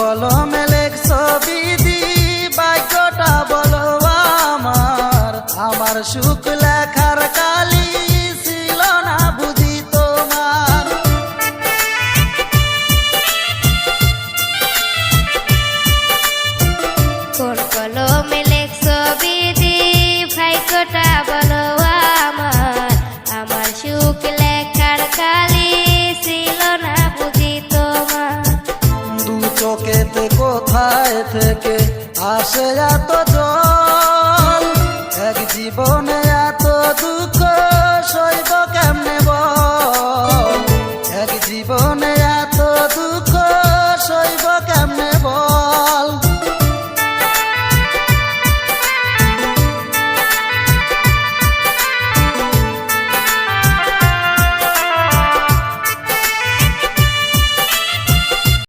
কলমে লেখছো বিধি বাক্যটা বলো আমার। আমার সুখ লেখার কালি ছিল না বুঝি তোমার। কোন কলমে লেখছো বিধি ভাগ্যটা বলো আমার। আমার সুখ লেখার কালি ছিল না বুঝি তোমার। দু চোখেতে কোথায় থেকে আসে এত জল, এক জীবনে